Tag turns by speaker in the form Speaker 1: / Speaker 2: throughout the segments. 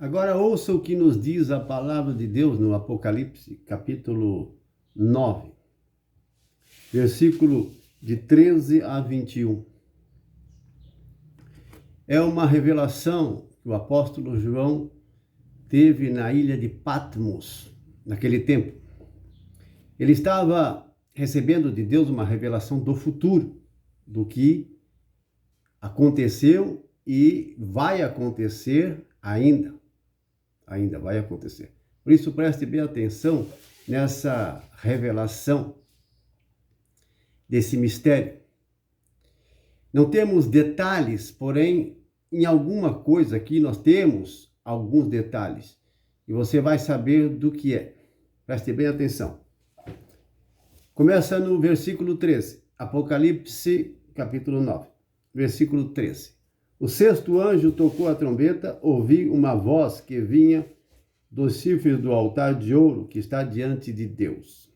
Speaker 1: Agora ouça o que nos diz a palavra de Deus no Apocalipse, capítulo 9, versículo de 13 a 21. É uma revelação que o apóstolo João teve na ilha de Patmos, naquele tempo. Ele estava recebendo de Deus uma revelação do futuro, do que aconteceu e vai acontecer ainda. Ainda vai acontecer. Por isso, preste bem atenção nessa revelação desse mistério. Não temos detalhes, porém, em alguma coisa aqui nós temos alguns detalhes. E você vai saber do que é. Preste bem atenção. Começa no versículo 13. Apocalipse, capítulo 9, versículo 13. O sexto anjo tocou a trombeta, ouvi uma voz que vinha dos chifres do altar de ouro que está diante de Deus.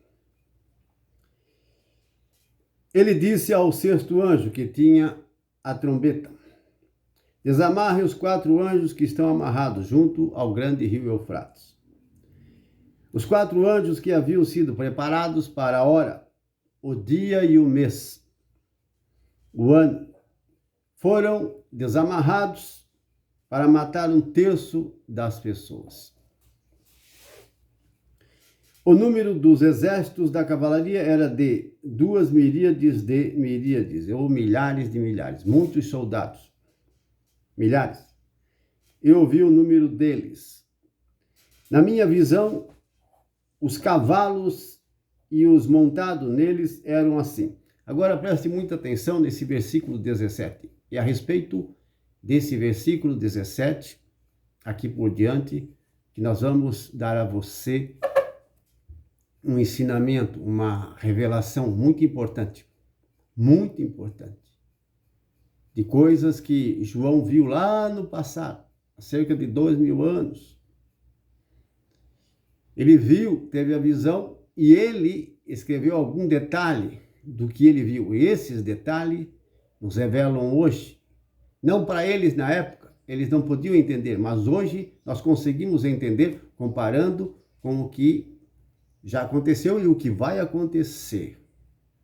Speaker 1: Ele disse ao sexto anjo que tinha a trombeta: desamarre os 4 anjos que estão amarrados junto ao grande rio Eufrates. Os 4 anjos que haviam sido preparados para a hora, o dia e o mês, o ano, foram desamarrados para matar 1/3 das pessoas. O número dos exércitos da cavalaria era de 2 miríades de miríades, ou milhares de milhares, muitos soldados, milhares. Eu ouvi o número deles. Na minha visão, os cavalos e os montados neles eram assim. Agora preste muita atenção nesse versículo 17. E a respeito desse versículo 17, aqui por diante, que nós vamos dar a você um ensinamento, uma revelação muito importante, de coisas que João viu lá no passado, há cerca de 2000 anos. Ele viu, teve a visão e ele escreveu algum detalhe do que ele viu. E esses detalhes nos revelam hoje, não para eles na época, eles não podiam entender, mas hoje nós conseguimos entender comparando com o que já aconteceu e o que vai acontecer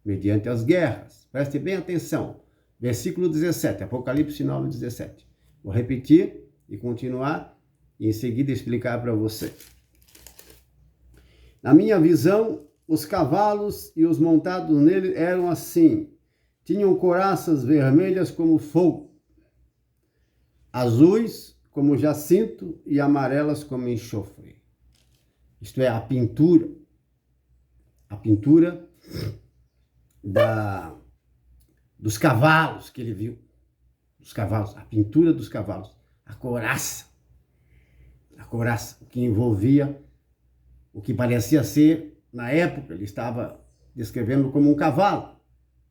Speaker 1: mediante as guerras. Preste bem atenção. Versículo 17, Apocalipse 9, 17. Vou repetir e continuar e em seguida explicar para você. Na minha visão, os cavalos e os montados nele eram assim. Tinham couraças vermelhas como fogo, azuis como jacinto e amarelas como enxofre. Isto é, a pintura dos cavalos que ele viu. Dos cavalos, a pintura dos cavalos. A couraça, o que envolvia o que parecia ser, na época, ele estava descrevendo como um cavalo,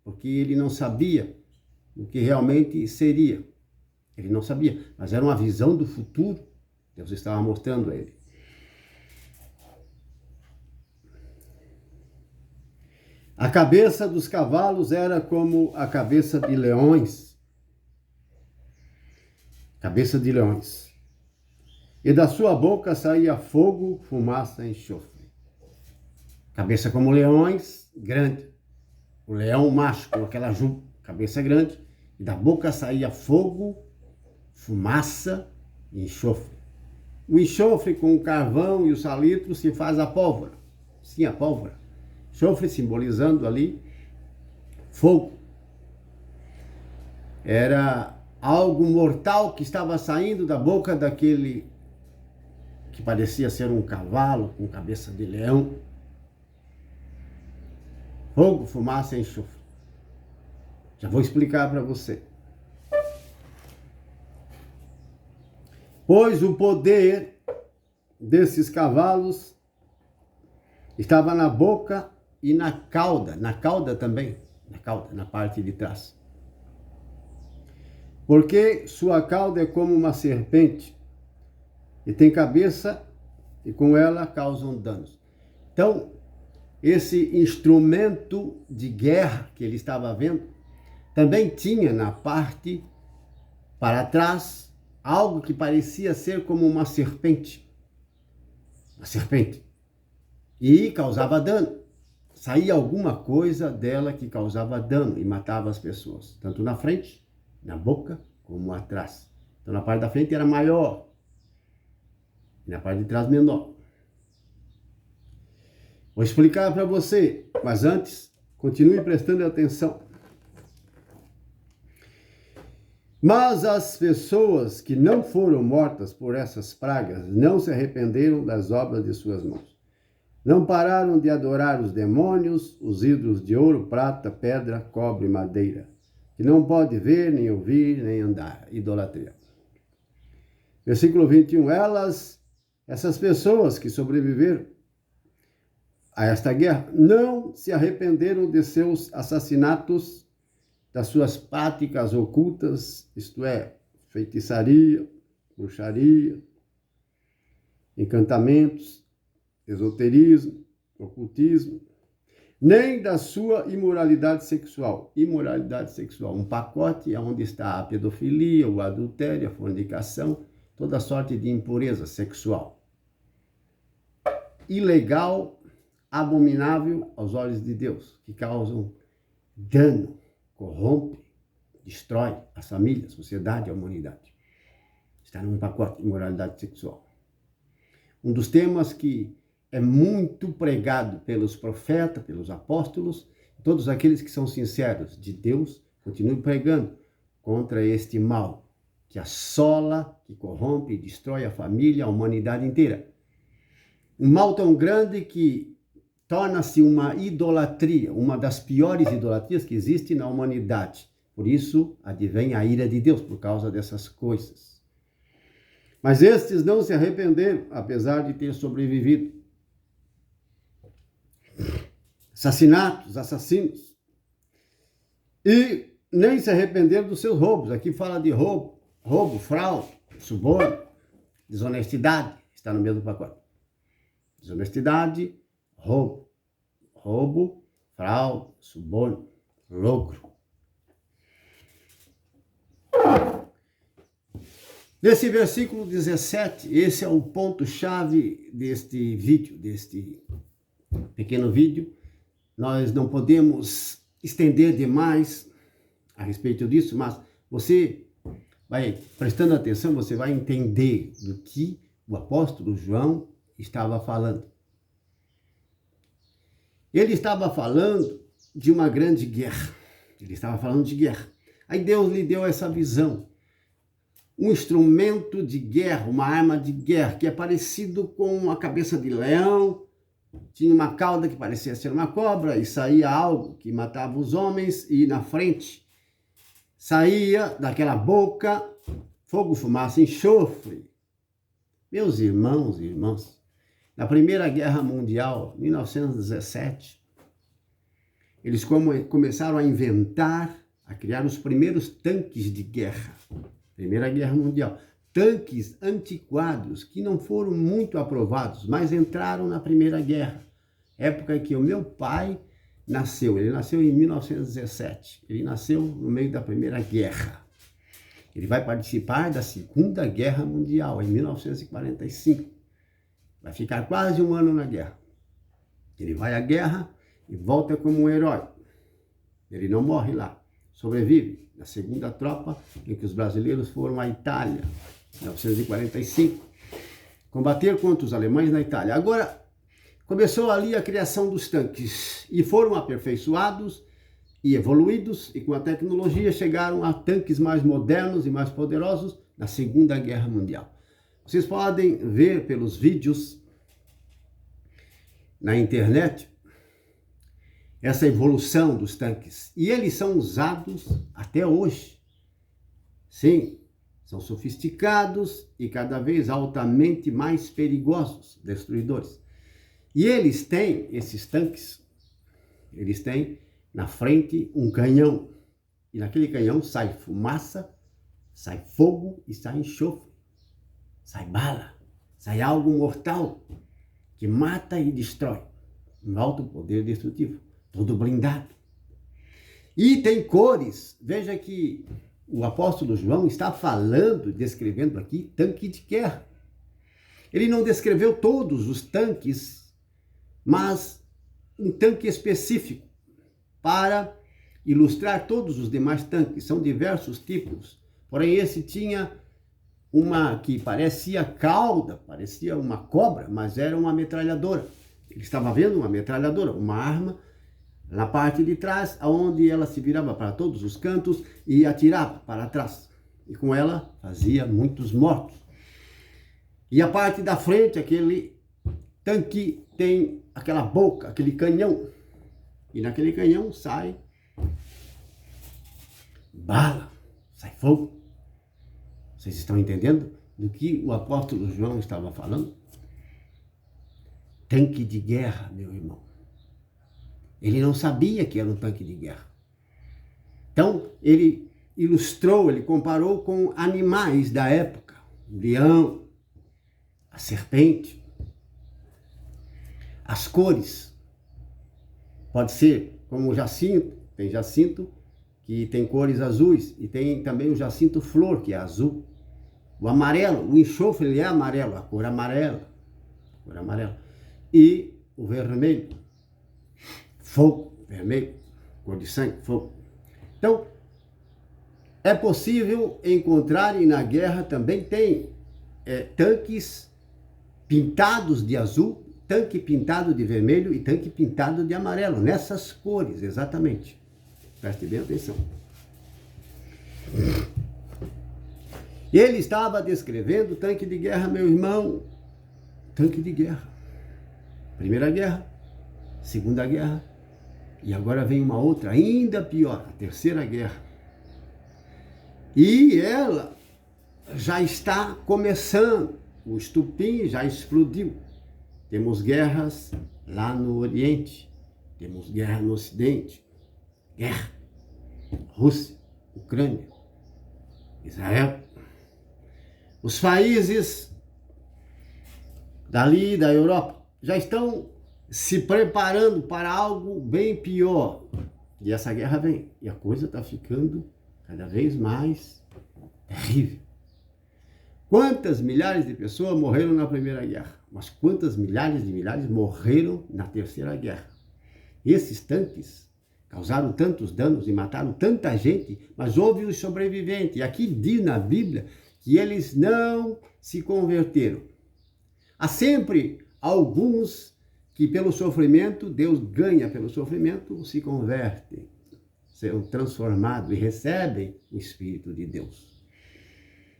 Speaker 1: porque ele não sabia o que realmente seria. Ele não sabia, mas era uma visão do futuro. Deus estava mostrando a ele. A cabeça dos cavalos era como a cabeça de leões. Cabeça de leões. E da sua boca saía fogo, fumaça e enxofre. Cabeça como leões, grande. O leão macho com aquela cabeça grande. E da boca saía fogo, fumaça e enxofre. O enxofre com o carvão e o salitro se faz a pólvora. Sim, a pólvora. Enxofre simbolizando ali fogo. Era algo mortal que estava saindo da boca daquele que parecia ser um cavalo com cabeça de leão. Fogo, fumaça e enxofre. Já vou explicar para você. Pois o poder desses cavalos estava na boca e na cauda também, na parte de trás. Porque sua cauda é como uma serpente e tem cabeça e com ela causam danos. Então, esse instrumento de guerra que ele estava vendo também tinha na parte para trás algo que parecia ser como uma serpente, e causava dano. Saía alguma coisa dela que causava dano e matava as pessoas, tanto na frente, na boca, como atrás. Então, na parte da frente era maior, e na parte de trás menor. Vou explicar para você, mas antes, continue prestando atenção. Mas as pessoas que não foram mortas por essas pragas não se arrependeram das obras de suas mãos. Não pararam de adorar os demônios, os ídolos de ouro, prata, pedra, cobre e madeira, que não pode ver, nem ouvir, nem andar. Idolatria. Versículo 21. Essas pessoas que sobreviveram a esta guerra não se arrependeram de seus assassinatos, das suas práticas ocultas, isto é, feitiçaria, bruxaria, encantamentos, esoterismo, ocultismo, nem da sua imoralidade sexual. Imoralidade sexual, um pacote onde está a pedofilia, o adultério, a fornicação, toda sorte de impureza sexual. Ilegal, abominável aos olhos de Deus, que causam dano, corrompe, destrói as famílias, a sociedade, a humanidade. Está num pacote de imoralidade sexual. Um dos temas que é muito pregado pelos profetas, pelos apóstolos, todos aqueles que são sinceros de Deus, continuam pregando contra este mal, que assola, que corrompe e destrói a família, a humanidade inteira. Um mal tão grande que torna-se uma idolatria, uma das piores idolatrias que existe na humanidade. Por isso, advém a ira de Deus, por causa dessas coisas. Mas estes não se arrependeram, apesar de ter sobrevivido. Assassinos. E nem se arrependeram dos seus roubos. Aqui fala de roubo, fraude, suborno, desonestidade. Está no mesmo pacote. Desonestidade, roubo, fraude, suborno, lucro. Nesse versículo 17, esse é o ponto-chave deste vídeo, deste pequeno vídeo. Nós não podemos estender demais a respeito disso, mas você vai prestando atenção, você vai entender do que o apóstolo João estava falando. Ele estava falando de uma grande guerra. Ele estava falando de guerra. Aí Deus lhe deu essa visão. Um instrumento de guerra, uma arma de guerra, que é parecido com uma cabeça de leão, tinha uma cauda que parecia ser uma cobra, e saía algo que matava os homens, e na frente saía daquela boca fogo, fumaça, enxofre. Meus irmãos e irmãs, na Primeira Guerra Mundial, 1917, eles começaram a inventar, a criar os primeiros tanques de guerra. Primeira Guerra Mundial. Tanques antiquados que não foram muito aprovados, mas entraram na Primeira Guerra. Época em que o meu pai nasceu. Ele nasceu em 1917. Ele nasceu no meio da Primeira Guerra. Ele vai participar da Segunda Guerra Mundial, em 1945. Vai ficar quase um ano na guerra. Ele vai à guerra e volta como um herói. Ele não morre lá. Sobrevive na segunda tropa em que os brasileiros foram à Itália, em 1945, combater contra os alemães na Itália. Agora, começou ali a criação dos tanques e foram aperfeiçoados e evoluídos, e com a tecnologia chegaram a tanques mais modernos e mais poderosos na Segunda Guerra Mundial. Vocês podem ver pelos vídeos na internet essa evolução dos tanques. E eles são usados até hoje. Sim, são sofisticados e cada vez altamente mais perigosos, destruidores. E eles têm, esses tanques, eles têm na frente um canhão. E naquele canhão sai fumaça, sai fogo e sai enxofre. Sai bala, sai algo mortal que mata e destrói. Um alto poder destrutivo. Todo blindado. E tem cores. Veja que o apóstolo João está falando, descrevendo aqui, tanque de guerra. Ele não descreveu todos os tanques, mas um tanque específico para ilustrar todos os demais tanques. São diversos tipos, porém esse tinha uma que parecia cauda, parecia uma cobra, mas era uma metralhadora. Ele estava vendo uma metralhadora, uma arma, na parte de trás, onde ela se virava para todos os cantos e atirava para trás. E com ela fazia muitos mortos. E a parte da frente, aquele tanque tem aquela boca, aquele canhão. E naquele canhão sai bala, sai fogo. Vocês estão entendendo do que o apóstolo João estava falando? Tanque de guerra, meu irmão. Ele não sabia que era um tanque de guerra. Então, ele ilustrou, ele comparou com animais da época. O leão, a serpente, as cores. Pode ser como o jacinto, tem jacinto que tem cores azuis, e tem também o jacinto flor, que é azul. O amarelo, o enxofre, ele é amarelo, a cor amarela. E o vermelho, fogo, vermelho, cor de sangue, fogo. Então, é possível encontrar, e na guerra também tem tanques pintados de azul, tanque pintado de vermelho e tanque pintado de amarelo, nessas cores, exatamente. Preste bem atenção. Ele estava descrevendo tanque de guerra, meu irmão. Tanque de guerra. Primeira guerra, Segunda Guerra, e agora vem uma outra ainda pior, a Terceira Guerra. E ela já está começando, o estupim já explodiu. Temos guerras lá no Oriente, temos guerra no Ocidente, guerra, Rússia, Ucrânia, Israel. Os países dali da Europa já estão se preparando para algo bem pior. E essa guerra vem. E a coisa está ficando cada vez mais terrível. Quantas milhares de pessoas morreram na Primeira Guerra? Mas quantas milhares de milhares morreram na Terceira Guerra? Esses tanques causaram tantos danos e mataram tanta gente, mas houve os sobreviventes. E aqui diz na Bíblia que eles não se converteram. Há sempre alguns que pelo sofrimento, Deus ganha pelo sofrimento, se convertem, são transformados e recebem o Espírito de Deus,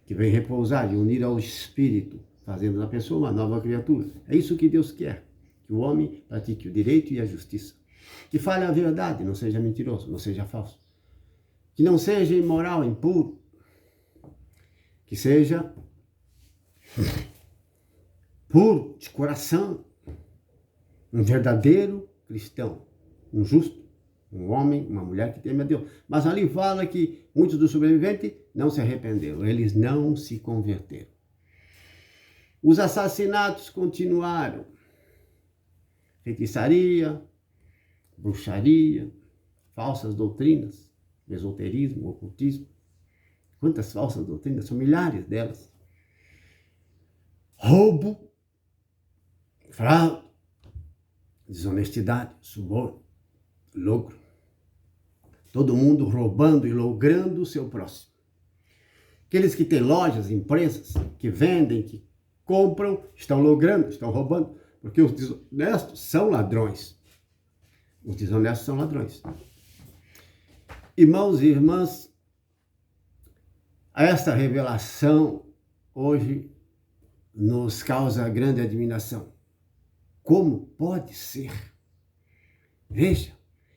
Speaker 1: que vem repousar e unir ao Espírito, fazendo da pessoa uma nova criatura. É isso que Deus quer, que o homem pratique o direito e a justiça, que fale a verdade, não seja mentiroso, não seja falso, que não seja imoral, impuro, que seja puro de coração, um verdadeiro cristão, um justo, um homem, uma mulher que teme a Deus. Mas ali fala que muitos dos sobreviventes não se arrependeram, eles não se converteram. Os assassinatos continuaram. Feitiçaria, bruxaria, falsas doutrinas, esoterismo, ocultismo. Quantas falsas doutrinas? São milhares delas. Roubo, fraude, desonestidade, suborno, lucro. Todo mundo roubando e logrando o seu próximo. Aqueles que têm lojas, empresas, que vendem, que compram, estão logrando, estão roubando, porque os desonestos são ladrões. Os desonestos são ladrões. Irmãos e irmãs, esta revelação hoje nos causa grande admiração. Como pode ser? Veja,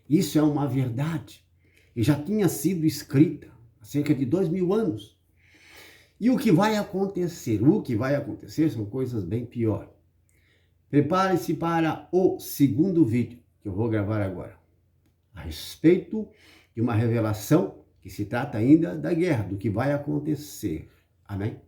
Speaker 1: isso é uma verdade e já tinha sido escrita há cerca de 2000 anos. E o que vai acontecer? O que vai acontecer são coisas bem piores. Prepare-se para o segundo vídeo que eu vou gravar agora, a respeito de uma revelação que se trata ainda da guerra, do que vai acontecer. Amém?